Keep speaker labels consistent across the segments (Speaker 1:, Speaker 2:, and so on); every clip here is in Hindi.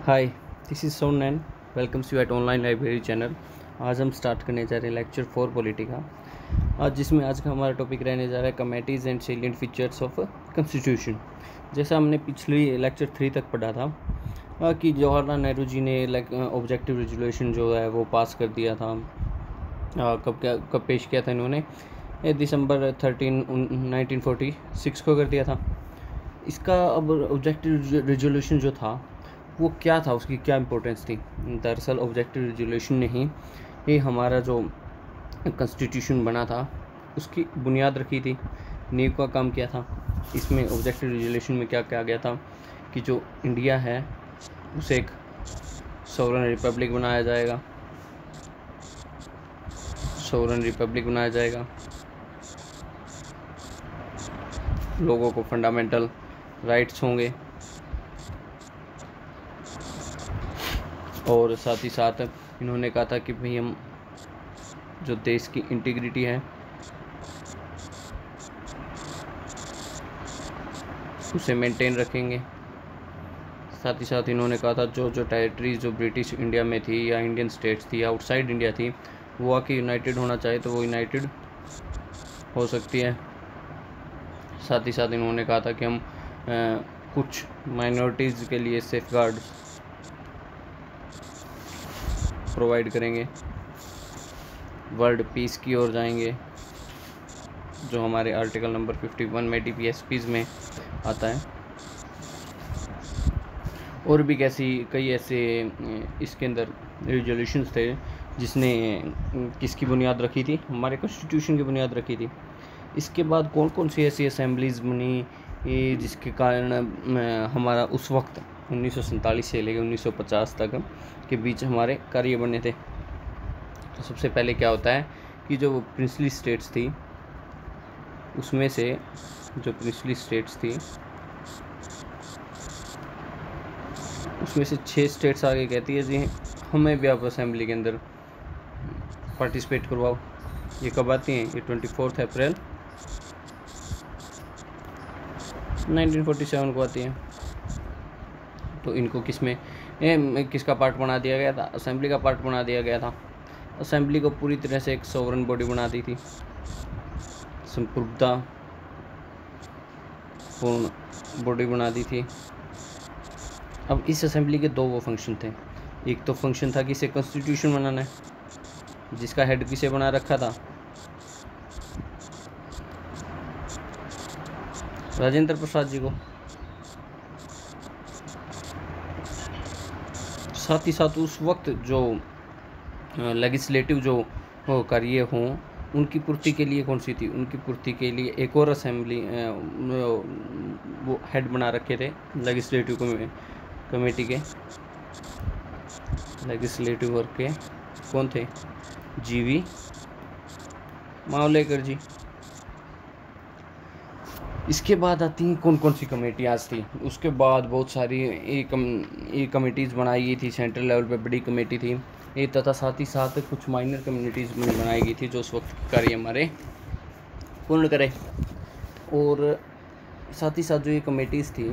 Speaker 1: Hi, this is Sonain. Welcomes you at online library channel. आज हम स्टार्ट करने जा रहे हैं लेक्चर 4 पॉलिटी का। आज का हमारा टॉपिक रहने जा रहा है committees and salient features of constitution. जैसा हमने पिछली लेक्चर 3 तक पढ़ा था कि जवाहरलाल नेहरू जी ने ऑब्जेक्टिव रेजोल्यूशन जो है वो पास कर दिया था। कब पेश किया था इन्होंने? दिसंबर 13 1946 को कर दिया था। इसका अब ऑब्जेक्टिव रेजोल्यूशन जो था वो क्या था, उसकी क्या इम्पोर्टेंस थी? दरअसल ऑब्जेक्टिव रेजोल्यूशन ने ही ये हमारा जो कॉन्स्टिट्यूशन बना था उसकी बुनियाद रखी थी, नींव का काम किया था। इसमें ऑब्जेक्टिव रेजोल्यूशन में क्या कहा गया था कि जो इंडिया है उसे एक सॉवरेन रिपब्लिक बनाया जाएगा। लोगों को फंडामेंटल राइट्स होंगे और साथ ही साथ इन्होंने कहा था कि भाई हम जो देश की इंटीग्रिटी है उसे मेंटेन रखेंगे। साथ ही साथ इन्होंने कहा था जो टेरिटरीज जो ब्रिटिश इंडिया में थी या इंडियन स्टेट्स थी या आउटसाइड इंडिया थी वो आके यूनाइटेड होना चाहे तो वो यूनाइटेड हो सकती है। साथ ही साथ इन्होंने कहा था कि हम कुछ माइनॉरिटीज़ के लिए सेफगार्ड प्रोवाइड करेंगे, वर्ल्ड पीस की ओर जाएंगे, जो हमारे आर्टिकल नंबर 51 में DPSPs में आता है। और भी कई ऐसे इसके अंदर रेजोल्यूशंस थे जिसने किसकी बुनियाद रखी थी, हमारे कॉन्स्टिट्यूशन की बुनियाद रखी थी। इसके बाद कौन कौन सी ऐसी असेंबलीज बनी जिसके कारण हमारा उस वक्त 1947 से लेकर 1950 तक के बीच हमारे कार्य बने थे। तो सबसे पहले क्या होता है कि जो प्रिंसली स्टेट्स थी उसमें से उसमें से 6 स्टेट्स आगे कहती है जी हमें भी आप असेंबली के अंदर पार्टिसिपेट करवाओ। ये कब आती हैं? ये 24 अप्रैल 1947 को आती हैं। तो इनको किसका पार्ट बना दिया गया था? असेंबली का पार्ट बना दिया गया था। असेंबली को पूरी तरह से एक सॉवरेन बॉडी बना दी थी, संप्रभुता पूर्ण बॉडी बना दी थी। अब इस असेंबली के दो वो फंक्शन थे। एक तो फंक्शन था कि इसे कॉन्स्टिट्यूशन बनाना है, जिसका हेड किसे बना रखा था? राजेंद्र प्रसाद जी को। साथ ही साथ उस वक्त जो लेजिस्लेटिव जो कार्य हों उनकी पूर्ति के लिए कौन सी थी? उनकी पूर्ति के लिए एक और असेंबली वो हेड बना रखे थे लेजिस्लेटिव कमेटी के। लेजिस्लेटिव वर्क के कौन थे? GV मावलेकर जी। इसके बाद आती हैं कौन कौन सी कमेटियाँ थी। उसके बाद बहुत सारी कमेटीज़ बनाई गई थी, सेंट्रल लेवल पे बड़ी कमेटी थी ये, तथा साथ ही साथ कुछ माइनर कम्युनिटीज़ बनाई गई थी जो उस वक्त कार्य हमारे पूर्ण करें। और साथ ही साथ जो ये कमेटीज़ थी,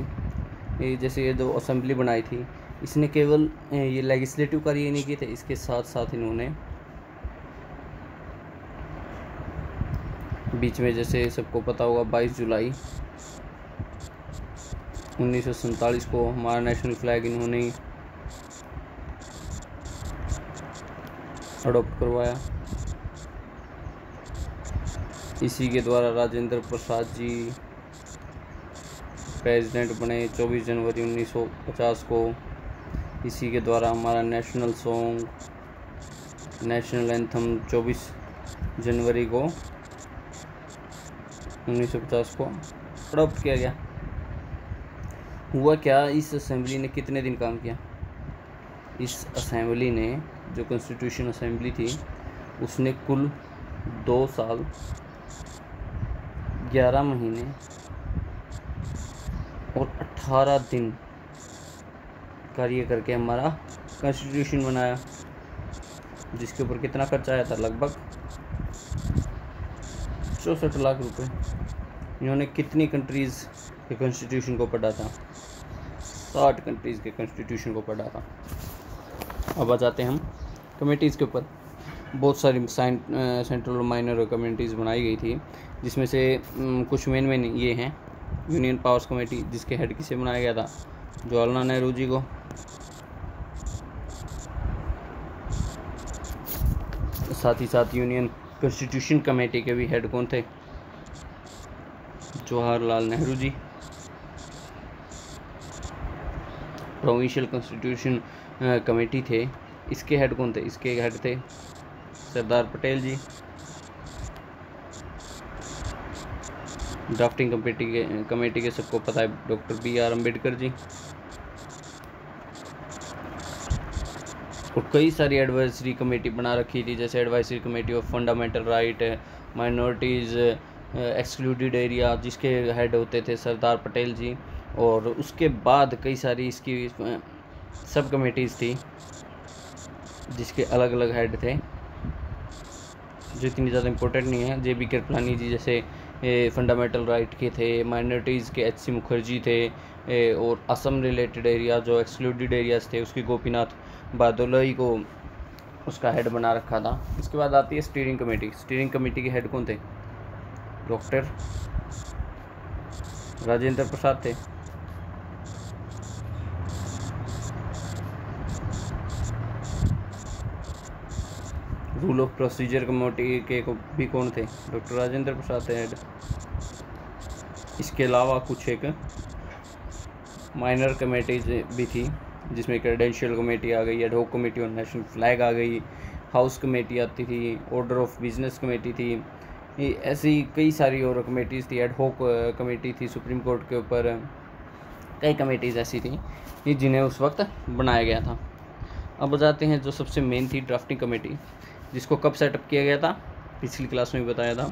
Speaker 1: ये जैसे ये जो असेंबली बनाई थी, इसने केवल ये लेजिस्लेटिव कार्य नहीं किए थे, इसके साथ साथ इन्होंने बीच में, जैसे सबको पता होगा, 22 जुलाई 1947 को हमारा नेशनल फ्लैग इन्होंने अडॉप्ट करवाया। इसी के द्वारा राजेंद्र प्रसाद जी प्रेसिडेंट बने 24 जनवरी 1950 को। इसी के द्वारा हमारा नेशनल सॉन्ग, नेशनल एंथम 24 जनवरी को 1950 को अडॉप्ट किया गया। हुआ क्या, इस असेंबली ने कितने दिन काम किया? इस असेंबली ने, जो कॉन्स्टिट्यूशन असेंबली थी, उसने कुल 2 साल 11 महीने और 18 दिन कार्य करके हमारा कॉन्स्टिट्यूशन बनाया, जिसके ऊपर कितना खर्चा आया था? लगभग 64 लाख रुपए। इन्होंने कितनी कंट्रीज़ के कॉन्स्टिट्यूशन को पढ़ा था? 60 कंट्रीज़ के कॉन्स्टिट्यूशन को पढ़ा था। अब आ जाते हैं हम कमेटीज़ के ऊपर। बहुत सारी सेंट्रल और माइनर कमेटीज़ बनाई गई थी, जिसमें से कुछ मेन ये हैं। यूनियन पावर्स कमेटी, जिसके हेड किसे बनाया गया था? जवाहरलाल नेहरू जी को। साथ ही साथ यूनियन कॉन्स्टिट्यूशन कमेटी के भी हेड कौन थे? Jawaharlal Nehru ji. Provincial constitution committee थे, इसके हेड कौन थे? इसके हेड थे सरदार पटेल जी। ड्राफ्टिंग कमेटी के सबको पता है, डॉक्टर BR अम्बेडकर जी। और कई सारी एडवाइजरी कमेटी बना रखी थी, जैसे advisory committee of fundamental right, minorities, excluded area, जिसके हेड होते थे सरदार पटेल जी। और उसके बाद कई सारी इसकी सब कमेटीज़ थी, जिसके अलग अलग हेड थे, जो इतनी ज़्यादा इम्पोर्टेंट नहीं है। JB कृपलानी जी जैसे फंडामेंटल राइट के थे, माइनॉरिटीज़ के HC मुखर्जी थे, और असम रिलेटेड एरिया जो एक्सक्लूडेड एरियाज़ थे उसकी गोपीनाथ बादोलाई को उसका हेड बना रखा था। इसके बाद आती है स्टीयरिंग कमेटी। स्टीयरिंग कमेटी के हेड कौन थे? डॉक्टर राजेंद्र प्रसाद थे। रूल ऑफ प्रोसीजर कमेटी के भी कौन थे? डॉक्टर राजेंद्र प्रसाद थे हेड। इसके अलावा कुछ एक माइनर कमेटीज भी थी, जिसमें क्रेडेंशियल कमेटी आ गई, ad hoc committee on national flag आ गई, हाउस कमेटी आती थी, ऑर्डर ऑफ बिजनेस कमेटी थी, ऐसी कई सारी और कमेटीज़ थी। एडहॉक कमेटी थी सुप्रीम कोर्ट के ऊपर। कई कमेटीज़ ऐसी थी जिन्हें उस वक्त बनाया गया था। अब जाते हैं जो सबसे मेन थी, ड्राफ्टिंग कमेटी, जिसको कब सेटअप किया गया था? पिछली क्लास में बताया था,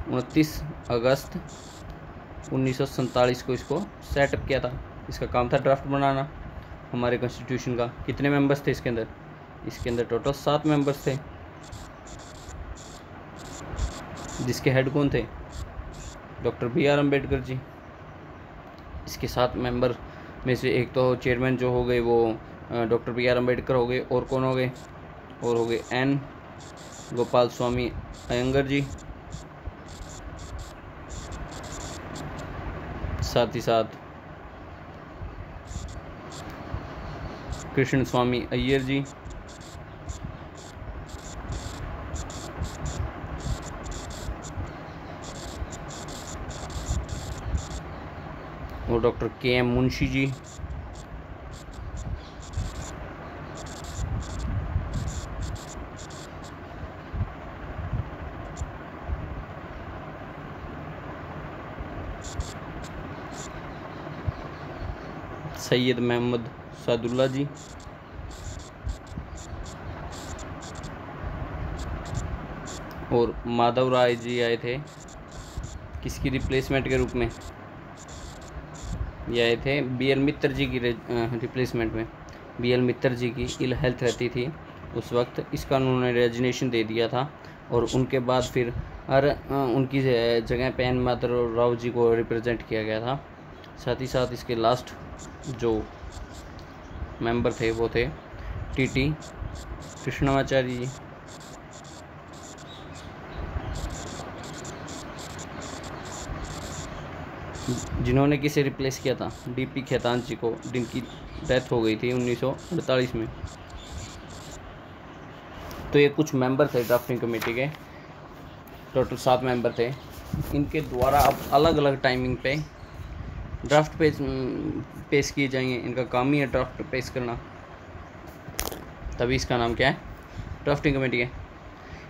Speaker 1: 29 अगस्त 1947 को इसको सेटअप किया था। इसका काम था ड्राफ्ट बनाना हमारे कॉन्स्टिट्यूशन का। कितने मेंबर्स थे इसके अंदर? इसके अंदर टोटल 7 मेंबर्स थे, जिसके हेड कौन थे? Doctor BR Ambedkar ji. इसके 7 मेंबर में से एक तो चेयरमैन जो हो गए वो डॉक्टर BR अम्बेडकर हो गए, और कौन हो गए? और हो गए N गोपाल स्वामी अयंगर जी। साथ ही साथ कृष्ण स्वामी अय्यर जी। और डॉक्टर KM मुंशी जी। सैयद मोहम्मद सादुल्ला जी। और माधव राय जी आए थे, किसकी रिप्लेसमेंट के रूप में? ये आए थे BL मित्तर जी की रिप्लेसमेंट में। BL मित्तर जी की इल हेल्थ रहती थी उस वक्त, इसका उन्होंने रेजिग्नेशन दे दिया था। और उनके बाद फिर उनकी जगह पे एन माधव राव जी को रिप्रेजेंट किया गया था। साथ ही साथ इसके लास्ट जो मेंबर थे वो थे TT कृष्णाचार्य जी। जिन्होंने किसे रिप्लेस किया था? DP खेतान जी को, जिनकी डेथ हो गई थी 1948 में। तो ये कुछ मेंबर थे ड्राफ्टिंग कमेटी के, टोटल 7 मेंबर थे। इनके द्वारा अब अलग अलग टाइमिंग पे ड्राफ्ट पेश किए जाएंगे। इनका काम ही है ड्राफ्ट पेश करना, तभी इसका नाम क्या है? ड्राफ्टिंग कमेटी है।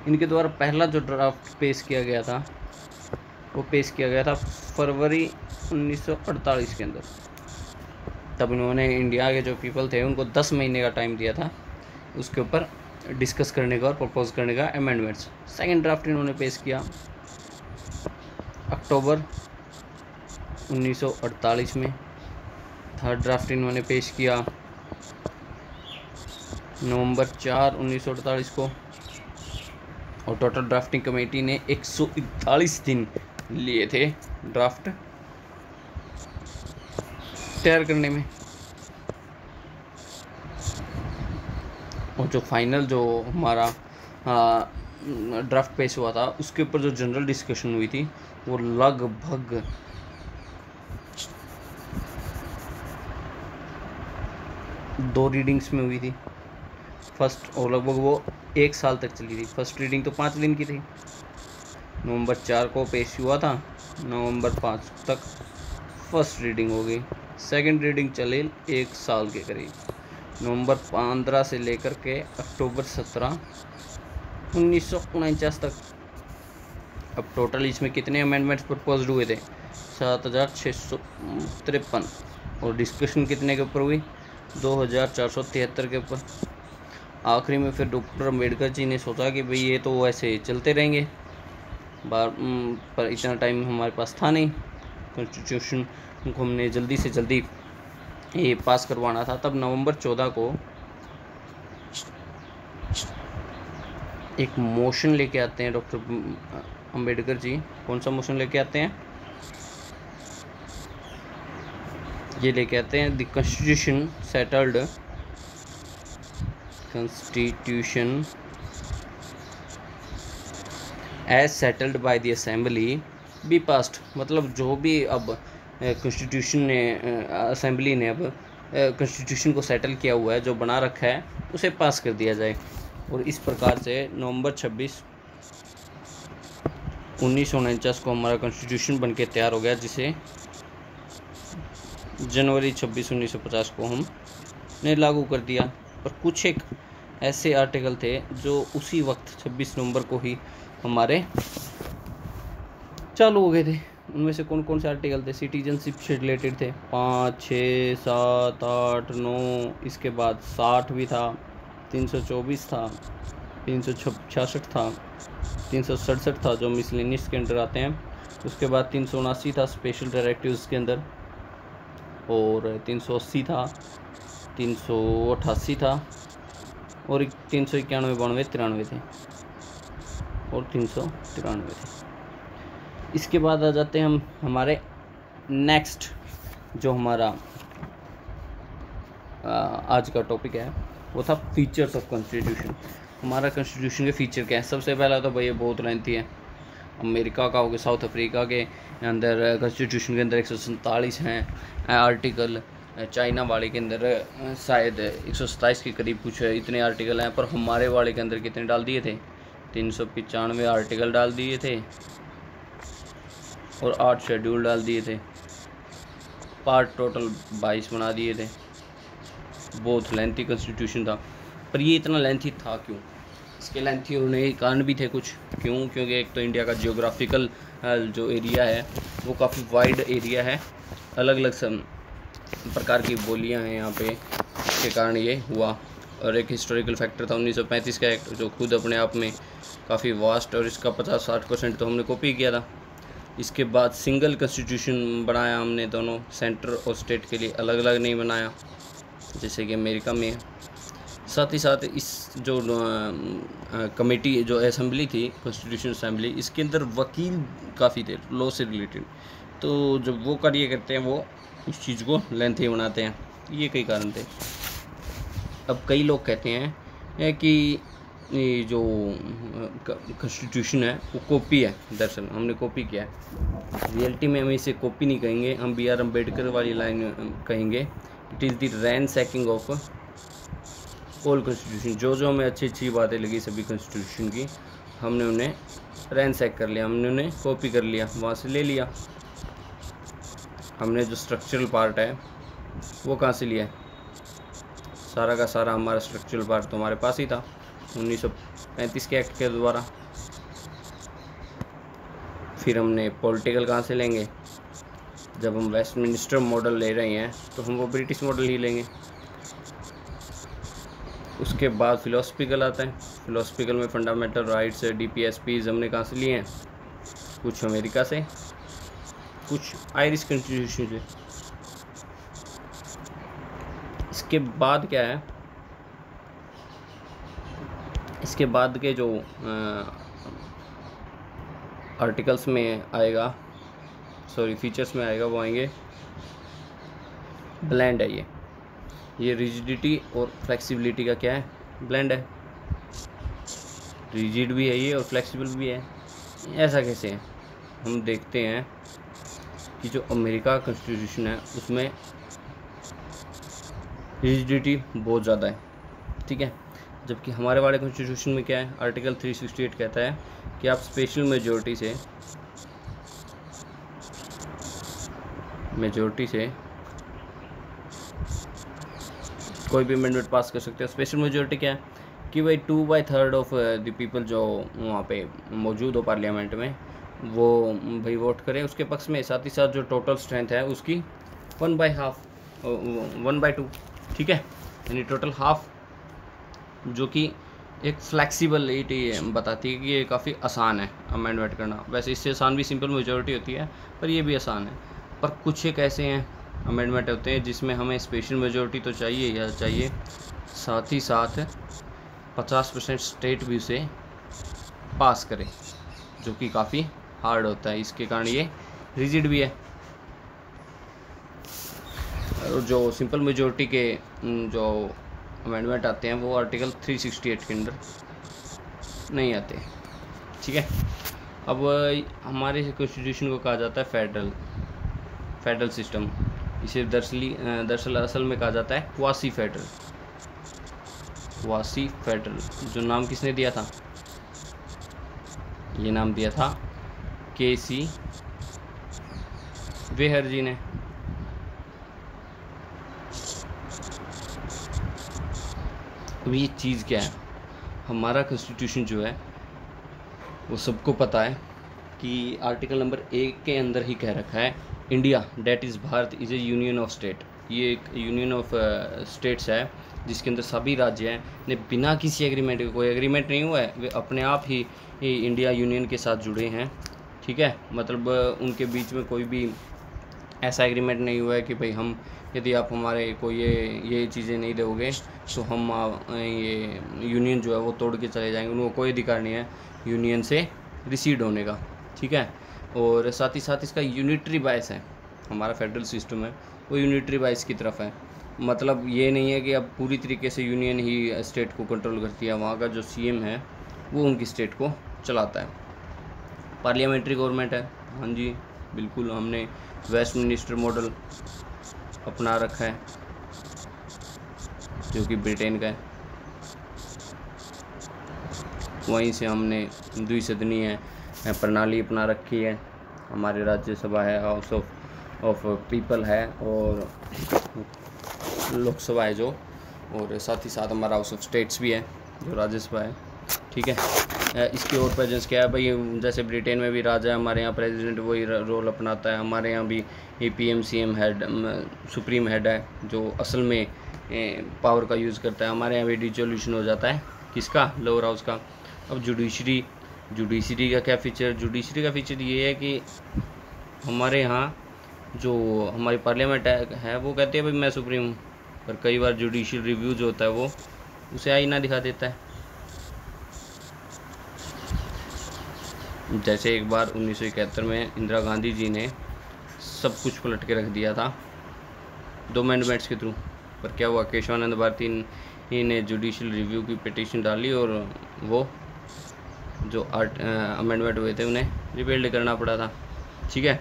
Speaker 1: इनके द्वारा पहला जो ड्राफ्ट पेश किया गया था वो पेश किया गया था फरवरी 1948 के अंदर। तब इन्होंने इंडिया के जो पीपल थे उनको 10 महीने का टाइम दिया था उसके ऊपर डिस्कस करने का और प्रपोज करने का अमेंडमेंट्स। सेकंड ड्राफ्ट इन्होंने पेश किया अक्टूबर 1948 में। थर्ड ड्राफ्ट इन्होंने पेश किया नवंबर 4, 1948 को। और टोटल ड्राफ्टिंग कमेटी ने 141 दिन लिए थे ड्राफ्ट तैयार करने में। और जो फाइनल जो हमारा ड्राफ्ट पेश हुआ था उसके ऊपर जो जनरल डिस्कशन हुई थी वो लगभग 2 रीडिंग्स में हुई थी फर्स्ट, और लगभग वो 1 साल तक चली थी। फर्स्ट रीडिंग तो 5 दिन की थी, नवंबर 4 को पेश हुआ था, नवंबर 5 तक फर्स्ट रीडिंग हो गई। सेकंड रीडिंग चले 1 साल के करीब, नवंबर 15 से लेकर के अक्टूबर 17 1949 तक। अब टोटल इसमें कितने अमेंडमेंट्स प्रपोज्ड हुए थे? 7653। और डिस्कशन कितने के ऊपर हुई? 2473 के ऊपर। आखिरी में फिर डॉक्टर अम्बेडकर जी ने सोचा कि भाई ये तो ऐसे चलते रहेंगे पर इतना टाइम हमारे पास था नहीं, कॉन्स्टिट्यूशन को हमने जल्दी से जल्दी ये पास करवाना था। तब नवंबर 14 को एक मोशन लेके आते हैं डॉक्टर अम्बेडकर जी। कौन सा मोशन लेके आते हैं? ये लेके आते हैं the constitution settled, constitution as settled by the assembly be passed. मतलब जो भी अब कॉन्स्टिट्यूशन ने असेंबली ने अब कॉन्स्टिट्यूशन को सेटल किया हुआ है, जो बना रखा है, उसे पास कर दिया जाए। और इस प्रकार से नवंबर 26 1949 को हमारा कॉन्स्टिट्यूशन बनके तैयार हो गया, जिसे जनवरी 26 1950 को हमने लागू कर दिया। पर कुछ एक ऐसे आर्टिकल थे जो उसी वक्त 26 नवंबर को ही हमारे चालू हो गए थे। उनमें से कौन कौन से आर्टिकल थे? सिटीजनशिप से रिलेटेड थे 5, 6, 7, 8, 9। इसके बाद 60 भी था, 324 था, 366 था, 367 था जो मिसलेनियस के अंदर आते हैं। उसके बाद 379 था स्पेशल डायरेक्टिव्स के अंदर, और 380 था, 388 था, और 391, 92, 93 थे, और 393 थे। इसके बाद आ जाते हैं हम हमारे नेक्स्ट, जो हमारा आज का टॉपिक है वो था फीचर्स ऑफ कॉन्स्टिट्यूशन। हमारा कॉन्स्टिट्यूशन के फीचर क्या है? सबसे पहला तो भाई ये बहुत लेंथी है। अमेरिका का हो गया, साउथ अफ्रीका के अंदर कॉन्स्टिट्यूशन के अंदर 147 हैं आर्टिकल, चाइना वाले के अंदर शायद 127 के करीब कुछ इतने आर्टिकल हैं। पर हमारे वाले के अंदर कितने डाल दिए थे? 395 आर्टिकल डाल दिए थे और 8 शेड्यूल डाल दिए थे, पार्ट टोटल 22 बना दिए थे। बहुत लेंथी कॉन्स्टिट्यूशन था। पर ये इतना लेंथी था क्यों? इसके लेंथी होने के कारण भी थे कुछ। क्यों? क्योंकि एक तो इंडिया का जियोग्राफिकल जो एरिया है वो काफ़ी वाइड एरिया है, अलग अलग प्रकार की बोलियां हैं यहाँ पे, इसके कारण ये हुआ। और एक हिस्टोरिकल फैक्टर था 1935 का एक्ट, जो खुद अपने आप में काफ़ी वास्ट, और इसका 50-60% तो हमने कॉपी किया था। इसके बाद सिंगल कॉन्स्टिट्यूशन बनाया हमने, दोनों सेंटर और स्टेट के लिए अलग अलग नहीं बनाया जैसे कि अमेरिका में है। साथ ही साथ इस जो कमेटी जो असेंबली थी, कॉन्स्टिट्यूशन असेंबली, इसके अंदर वकील काफ़ी थे लॉ से रिलेटेड, तो जब वो कार्य करते हैं वो इस चीज़ को लेंथी बनाते हैं। ये कई कारण थे। अब कई लोग कहते हैं कि ये जो कॉन्स्टिट्यूशन है वो कॉपी है, दरअसल हमने कॉपी किया है। रियलिटी में हम इसे कॉपी नहीं कहेंगे, हम बी आर अम्बेडकर वाली लाइन कहेंगे, it is the ransacking of all constitution. जो जो हमें अच्छी अच्छी बातें लगी सभी कॉन्स्टिट्यूशन की, हमने उन्हें रैनसैक कर लिया, हमने उन्हें कॉपी कर लिया, वहाँ से ले लिया। हमने जो स्ट्रक्चरल पार्ट है वो कहाँ से लिया है? सारा का सारा हमारा स्ट्रक्चरल पार्ट तो हमारे पास ही था 1935 के एक्ट के द्वारा। फिर हमने पॉलिटिकल कहाँ से लेंगे? जब हम वेस्टमिनिस्टर मॉडल ले रहे हैं तो हम वो ब्रिटिश मॉडल ही लेंगे। उसके बाद फिलोसफिकल आता है। फिलोसफिकल में फंडामेंटल राइट्स, DPSPs हमने कहाँ से लिए हैं? कुछ अमेरिका से, कुछ आयरिश कॉन्स्टिट्यूशन से। इसके बाद क्या है? इसके बाद के जो आर्टिकल्स में आएगा, सॉरी फीचर्स में आएगा, वो आएंगे ब्लेंड है। ये रिजिडिटी और फ्लेक्सिबिलिटी का क्या है? ब्लेंड है, रिजिड भी है ये और फ्लेक्सिबल भी है। ऐसा कैसे है? हम देखते हैं कि जो अमेरिका कॉन्स्टिट्यूशन है उसमें रिजिडिटी बहुत ज़्यादा है, ठीक है। जबकि हमारे वाले कॉन्स्टिट्यूशन में क्या है, आर्टिकल 368 कहता है कि आप स्पेशल मेजोरिटी से कोई भी अमेंडमेंट पास कर सकते हो। स्पेशल मेजोरिटी क्या है कि भाई 2/3 ऑफ द पीपल जो वहाँ पे मौजूद हो पार्लियामेंट में वो भाई वोट करें उसके पक्ष में, साथ ही साथ जो टोटल स्ट्रेंथ है उसकी 1/2, ठीक है, यानी टोटल हाफ, जो कि एक फ्लैक्सीबिलिटी बताती है कि ये काफ़ी आसान है अमेंडमेंट करना। वैसे इससे आसान भी सिंपल मेजोरिटी होती है, पर ये भी आसान है। पर कुछ एक ऐसे हैं अमेंडमेंट होते हैं जिसमें हमें स्पेशल मेजोरिटी तो चाहिए, साथ ही साथ 50% स्टेट भी उसे पास करे, जो कि काफ़ी हार्ड होता है। इसके कारण ये रिजिड भी है। और जो सिंपल मेजोरिटी के जो अमेंडमेंट आते हैं वो आर्टिकल 368 के अंदर नहीं आते, ठीक है। अब हमारे कॉन्स्टिट्यूशन को कहा जाता है फेडरल सिस्टम। इसे दरअसल असल में कहा जाता है क्वासी फेडरल। जो नाम किसने दिया था? ये नाम दिया था KC वेहर जी ने। अब ये चीज़ क्या है, हमारा कॉन्स्टिट्यूशन जो है वो सबको पता है कि आर्टिकल नंबर 1 के अंदर ही कह रखा है India that is Bharat is A union of state. ये एक यूनियन ऑफ स्टेट्स है जिसके अंदर सभी राज्य हैं ने बिना किसी एग्रीमेंट के, कोई एग्रीमेंट नहीं हुआ है, वे अपने आप ही इंडिया यूनियन के साथ जुड़े हैं, ठीक है। मतलब उनके बीच में कोई भी ऐसा एग्रीमेंट नहीं हुआ है कि भाई हम यदि आप हमारे को ये चीज़ें नहीं दोगे तो हम ये यूनियन जो है वो तोड़ के चले जाएंगे। उनको कोई अधिकार नहीं है यूनियन से रिसीड होने का, ठीक है। और साथ ही साथ इसका यूनिटरी बायस है, हमारा फेडरल सिस्टम है वो यूनिटरी बायस की तरफ है। मतलब ये नहीं है कि अब पूरी तरीके से यूनियन ही स्टेट को कंट्रोल करती है, वहाँ का जो CM है वो उनकी स्टेट को चलाता है। पार्लियामेंट्री गवर्नमेंट है, हाँ जी बिल्कुल, हमने वेस्टमिनिस्टर मॉडल अपना रखा है जो कि ब्रिटेन का है। वहीं से हमने द्विसदनीय प्रणाली अपना रखी है। हमारे राज्यसभा है, हाउस ऑफ पीपल है, और लोकसभा है जो, और साथ ही साथ हमारा हाउस ऑफ स्टेट्स भी है जो राज्यसभा है, ठीक है। इसकी और प्रेजेंस क्या है भाई, जैसे ब्रिटेन में भी राजा है, हमारे यहाँ प्रेसिडेंट वही रोल अपनाता है। हमारे यहाँ भी PM CM head supreme head है जो असल में पावर का यूज़ करता है। हमारे यहाँ भी डिसोल्यूशन हो जाता है किसका, लोअर हाउस का। अब जुडिशरी का क्या फीचर, जुडिशरी का फीचर ये है कि हमारे यहाँ जो हमारी पार्लियामेंट है वो कहती है भाई मैं सुप्रीम हूँ, पर कई बार जुडिशियल रिव्यू जो होता है वो उसे आईना दिखा देता है। जैसे एक बार 1971 में इंदिरा गांधी जी ने सब कुछ पलट के रख दिया था 2 अमेंडमेंट्स के थ्रू, पर क्या हुआ, केशवानंद भारती ने जुडिशियल रिव्यू की पिटीशन डाली और वो जो अमेंडमेंट हुए थे उन्हें रिपेल्ड करना पड़ा था, ठीक है।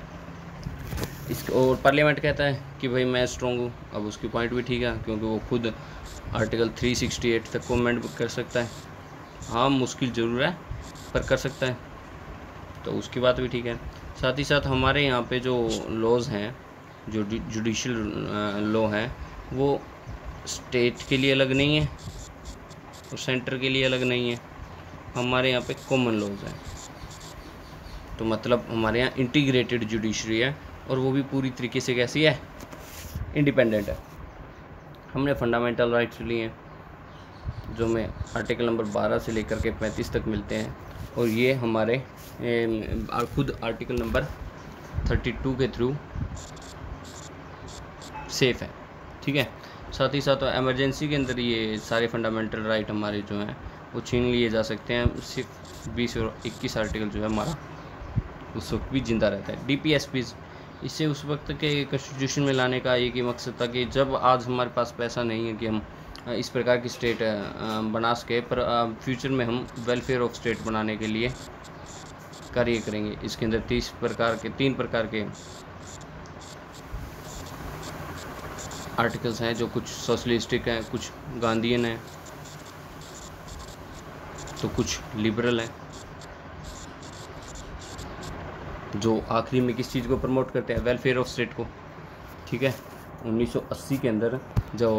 Speaker 1: और पार्लियामेंट कहता है कि भाई मैं स्ट्रॉन्ग हूँ। अब उसकी पॉइंट भी ठीक है क्योंकि वो खुद आर्टिकल 368 तक को अमेंड कर सकता है। हाँ मुश्किल ज़रूर है पर कर सकता है, तो उसकी बात भी ठीक है। साथ ही साथ हमारे यहाँ पे जो लॉज हैं, जो जुडिशियल लॉ हैं, वो स्टेट के लिए अलग नहीं है और सेंटर के लिए अलग नहीं है। हमारे यहाँ पे कॉमन लॉज हैं, तो मतलब हमारे यहाँ इंटीग्रेटेड जुडिशरी है और वो भी पूरी तरीके से कैसी है, इंडिपेंडेंट है। हमने फंडामेंटल राइट्स लिए हैं जो हमें आर्टिकल नंबर 12 से लेकर के 35 तक मिलते हैं, और ये हमारे खुद आर्टिकल नंबर 32 के थ्रू सेफ है, ठीक है। साथ ही साथ एमरजेंसी के अंदर ये सारे फंडामेंटल राइट हमारे जो हैं वो छीन लिए जा सकते हैं। सिर्फ 20 और 21 आर्टिकल जो है हमारा उस वक्त भी जिंदा रहता है। DPSPs, इसे उस वक्त के कॉन्स्टिट्यूशन में लाने का एक ही मकसद था कि जब आज हमारे पास पैसा नहीं है कि हम इस प्रकार की स्टेट बना सके, पर फ्यूचर में हम वेलफेयर ऑफ स्टेट बनाने के लिए कार्य करेंगे। इसके अंदर 3 प्रकार के आर्टिकल्स हैं, जो कुछ सोशलिस्टिक हैं, कुछ गांधीयन हैं, तो कुछ लिबरल हैं, जो आखिरी में किस चीज़ को प्रमोट करते हैं, वेलफेयर ऑफ स्टेट को। ठीक है, 1980 के अंदर जो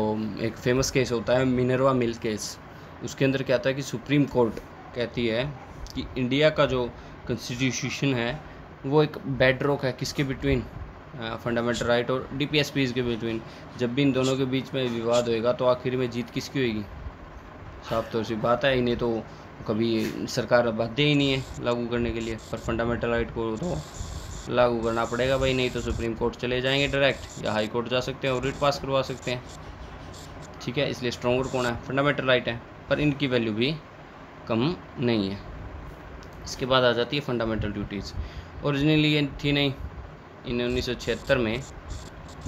Speaker 1: एक फेमस केस होता है मिनर्वा मिल केस, उसके अंदर क्या होता है कि सुप्रीम कोर्ट कहती है कि इंडिया का जो कॉन्स्टिट्यूशन है वो एक बेडरॉक है, किसके बिटवीन, फंडामेंटल राइट और डीपीएसपीज के बिटवीन। जब भी इन दोनों के बीच में विवाद होएगा तो आखिर में जीत किसकी होएगी? साफ तौर से बात है, इन्हें तो कभी सरकार बाध्य ही नहीं है लागू करने के लिए, पर फंडामेंटल राइट को तो लागू करना पड़ेगा भाई, नहीं तो सुप्रीम कोर्ट चले जाएंगे डायरेक्ट, या हाई कोर्ट जा सकते हैं और रिट पास करवा सकते हैं। ठीक है, इसलिए स्ट्रॉन्गर कौन है? फंडामेंटल राइट है, पर इनकी वैल्यू भी कम नहीं है। इसके बाद आ जाती है फंडामेंटल ड्यूटीज़। ओरिजिनली ये थी नहीं, इन 1976 में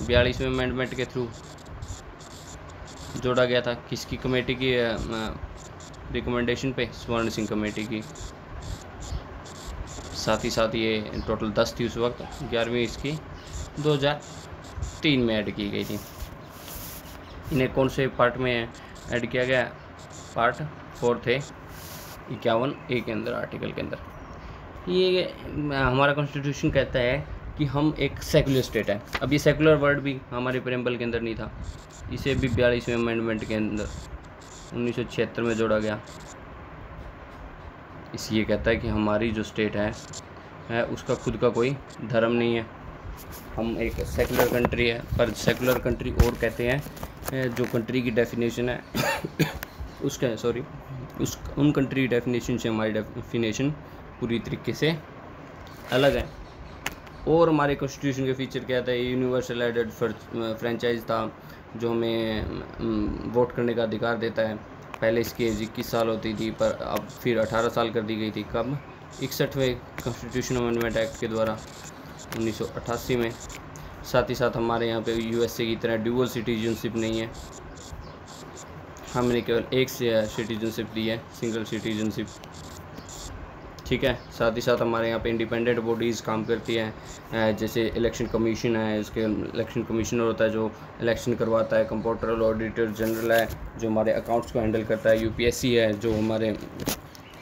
Speaker 1: 42वें अमेंडमेंट के थ्रू जोड़ा गया था। किसकी कमेटी की रिकमेंडेशन पे? स्वर्ण सिंह कमेटी की। साथ ही साथ ये टोटल 10 थी उस वक्त, 11वीं इसकी 2003 में ऐड की गई थी। इन्हें कौन से पार्ट में ऐड किया गया? पार्ट 4 थे 51A के अंदर, आर्टिकल के अंदर। ये हमारा कॉन्स्टिट्यूशन कहता है कि हम एक सेकुलर स्टेट है। अब ये सेकुलर वर्ड भी हमारे प्रेम्बल के अंदर नहीं था, इसे भी 42वें अमेंडमेंट के अंदर 1976 में जोड़ा गया। इसलिए कहता है कि हमारी जो स्टेट है उसका खुद का कोई धर्म नहीं है, हम एक सेकुलर कंट्री है। पर सेकुलर कंट्री और कहते हैं जो कंट्री की डेफिनेशन है उन कंट्री की डेफिनेशन से हमारी डेफिनेशन पूरी तरीके से अलग है। और हमारे कॉन्स्टिट्यूशन के फीचर क्या था? यूनिवर्सल एडेड फ्रेंचाइज था, जो हमें वोट करने का अधिकार देता है। पहले इसकी एज 21 साल होती थी, पर अब फिर 18 साल कर दी गई थी। कब? 61वें कॉन्स्टिट्यूशन अमेंडमेंट एक्ट के द्वारा 1988 में। साथ ही साथ हमारे यहाँ पे यूएसए की तरह ड्यूअल सिटीजनशिप नहीं है, हमने केवल एक सिटीजनशिप दी है, सिंगल सिटीजनशिप। ठीक है, साथ ही साथ हमारे यहाँ पे इंडिपेंडेंट बॉडीज़ काम करती हैं, जैसे इलेक्शन कमीशन है, उसके इलेक्शन कमिश्नर होता है जो इलेक्शन करवाता है। कंप्यूटर ऑडिटर जनरल है जो हमारे अकाउंट्स को हैंडल करता है। यूपीएससी है जो हमारे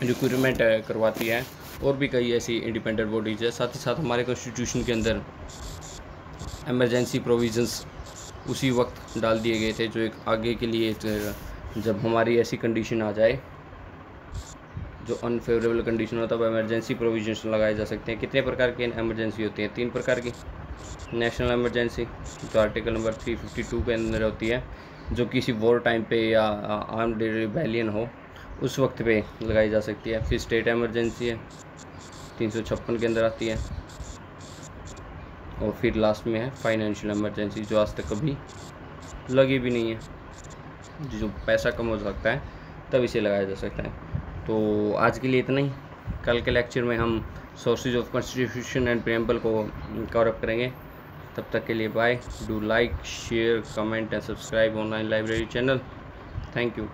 Speaker 1: रिक्रूटमेंट करवाती है। और भी कई ऐसी इंडिपेंडेंट बॉडीज़ है। साथ ही साथ हमारे कॉन्स्टिट्यूशन के अंदर एमरजेंसी प्रोविजंस उसी वक्त डाल दिए गए थे, जो एक आगे के लिए जब हमारी ऐसी कंडीशन आ जाए, जो अनफेवरेबल कंडीशन होता है, वो इमरजेंसी प्रोविजंस लगाए जा सकते हैं। कितने प्रकार की इमरजेंसी होती है? 3 प्रकार की। नेशनल इमरजेंसी जो आर्टिकल नंबर 352 के अंदर होती है, जो किसी वॉर टाइम पे या आर्म्ड रिबेलियन हो उस वक्त पे लगाई जा सकती है। फिर स्टेट इमरजेंसी है, 356 के अंदर आती है। और फिर लास्ट में है फाइनेंशियल इमरजेंसी, जो आज तक कभी लगी भी नहीं है, जो पैसा कम हो सकता है तब इसे लगाया जा सकता है। तो आज के लिए इतना ही। कल के लेक्चर में हम sources of constitution and preamble को कवर अप करेंगे। तब तक के लिए bye. Do like, share, comment and subscribe online library channel. Thank you.